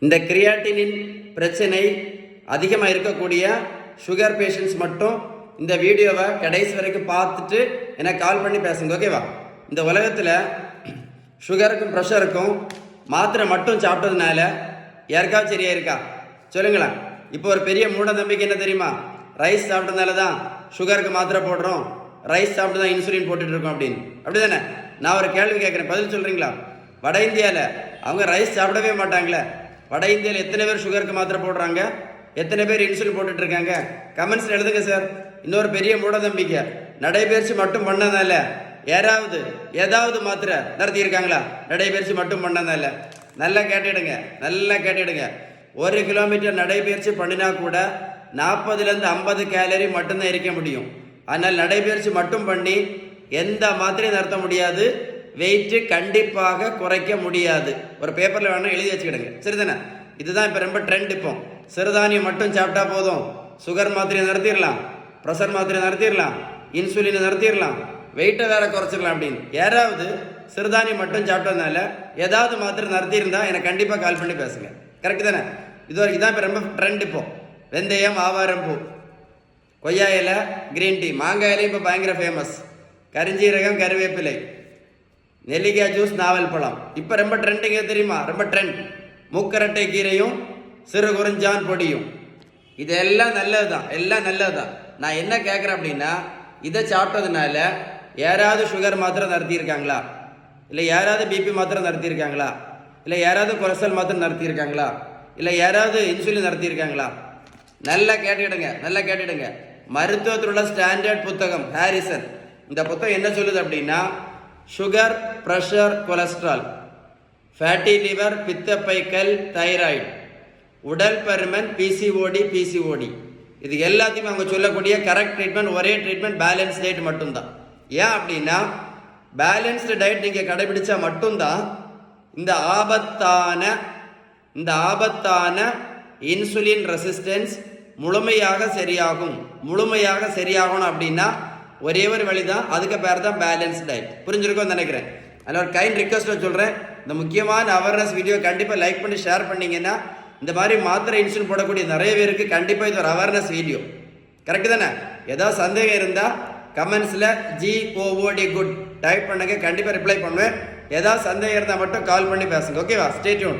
இந்த கிரியாட்டினின் பிரச்சனை அதிகமாக இருக்கக்கூடிய சுகர் பேஷண்ட்ஸ் மட்டும் இந்த வீடியோவை கடைசி வரைக்கும் பார்த்துட்டு எனக்கு கால் பண்ணி பேசுங்க, ஓகேவா? இந்த உலகத்தில் சுகருக்கும் ப்ரெஷருக்கும் மாத்திரை மட்டும் சாப்பிட்டதுனால யாருக்காவது சரியா இருக்கா சொல்லுங்களேன். இப்போ ஒரு பெரிய மூட நம்பிக்கை என்ன தெரியுமா? ரைஸ் சாப்பிட்டதுனால தான் சுகருக்கு மாத்திரை போடுறோம், ரைஸ் சாப்பிட்டு தான் இன்சுலின் போட்டுட்டு இருக்கோம் அப்படின்னு. அப்படி தானே? நான் ஒரு கேள்வி கேட்குறேன், பதில் சொல்கிறீங்களா? வட இந்தியாவில் அவங்க ரைஸ் சாப்பிடவே மாட்டாங்களே. வட இந்தியாவில் எத்தனை பேர் சுகருக்கு மாத்திரை போடுறாங்க, எத்தனை பேர் இன்சுலின் போட்டுட்டு இருக்காங்க? கமெண்ட்ஸில் எழுதுங்க சார். இன்னொரு பெரிய மூட நம்பிக்கை, நடைபயிற்சி மட்டும் பண்ணதால யாராவது ஏதாவது மாத்திரை நடத்தியிருக்காங்களா? நடைபயிற்சி மட்டும் பண்ணதால. நல்லா கேட்டுடுங்க, நல்லா கேட்டுடுங்க. 1 கிலோமீட்டர் நடைபயிற்சி பண்ணினா கூட 40லேருந்து 50 கேலரி மட்டும்தான் எரிக்க முடியும். ஆனால் நடைபயிற்சி மட்டும் பண்ணி எந்த மாத்திரையும் நடத்த முடியாது, வெயிட்டு கண்டிப்பாக குறைக்க முடியாது. ஒரு பேப்பரில் வேணால் எழுதி வச்சுக்கிடுங்க, சரிதானே? இதுதான் இப்போ ரொம்ப ட்ரெண்ட். இப்போ சிறுதானியம் மட்டும் சாப்பிட்டா போதும், சுகர் மாத்திரையை நடத்திடலாம், ப்ரெஷர் மாத்திரை நடத்திடலாம், இன்சுலினை நடத்திடலாம், வெயிட்டை வேற குறைச்சிடலாம் அப்படின்னு. யாராவது சிறுதானியம் மட்டும் சாப்பிட்டதுனால ஏதாவது மாத்திரை நடத்தியிருந்தா எனக்கு கண்டிப்பாக கால் பண்ணி பேசுங்க, கரெக்டு தானே? இதுதான் இப்போ ரொம்ப ட்ரெண்ட். இப்போ வெந்தயம், ஆவாரம் பூ, கொய்யா இலை, கிரீன் டீ, மாங்காய் இலையும் இப்போ பயங்கர ஃபேமஸ், கரிஞ்சீரகம், கருவேப்பிலை, நெல்லிக்காய் ஜூஸ், நாவல் பழம். இப்போ ரொம்ப ட்ரெண்டிங்க தெரியுமா? ரொம்ப ட்ரெண்ட். மூக்கரட்டை கீரையும் சிறு குறிஞ்சான் பொடியும். இதெல்லாம் நல்லது தான், எல்லாம் நல்லது தான். நான் என்ன கேட்குறேன் அப்படின்னா, இதை சாப்பிட்டதுனால யாராவது சுகர் மாத்திரை நடத்தியிருக்காங்களா? இல்லை யாராவது பிபி மாத்திரை நடத்தியிருக்காங்களா? இல்லை யாராவது கொலஸ்ட்ரால் மாத்திரை நடத்தியிருக்காங்களா? இல்லை யாராவது இன்சுலின் நடத்தியிருக்காங்களா? நல்லா கேட்டுடுங்க, நல்லா கேட்டுடுங்க. மருத்துவத்தில் உள்ள ஸ்டாண்டர்ட் புத்தகம் ஹாரிசன், இந்த புத்தகம் என்ன சொல்லுது அப்படின்னா, sugar, pressure, cholesterol, fatty liver, பித்தப்பைக்கல், தைராய்டு, உடல் பருமன், பிசிஓடி, இது எல்லாத்தையுமே அவங்க சொல்லக்கூடிய கரெக்ட் ட்ரீட்மெண்ட், ஒரே ட்ரீட்மெண்ட், பேலன்ஸ் டயட் மட்டும்தான். ஏன் அப்படின்னா, பேலன்ஸ்டு டயட் நீங்கள் கடைபிடிச்சா மட்டும்தான் இந்த ஆபத்தான இன்சுலின் ரெசிஸ்டன்ஸ் முழுமையாக சரியாகணும் அப்படின்னா ஒரே ஒரு வழி தான், அதுக்கு பேர் தான் பேலன்ஸ் டயட். புரிஞ்சிருக்கும்னு நினைக்கிறேன். அதில் ஒரு கைண்ட் ரிக்வஸ்ட்டாக சொல்கிறேன், இந்த முக்கியமான அவேர்னஸ் வீடியோ கண்டிப்பாக லைக் பண்ணி ஷேர் பண்ணிங்கன்னா இந்த மாதிரி மாத்திரை இன்சுலின் போடக்கூடிய நிறைய பேருக்கு கண்டிப்பாக இது ஒரு அவேர்னஸ் வீடியோ, கரெக்டு தானே? ஏதாவது சந்தேகம் இருந்தால் கமெண்ட்ஸில் GOOD குட் டைப் பண்ணுங்க, கண்டிப்பாக ரிப்ளை பண்ணுவேன். ஏதாவது சந்தேகம் இருந்தால் மட்டும் கால் பண்ணி பேசுங்க, ஓகேவா? Stay tune.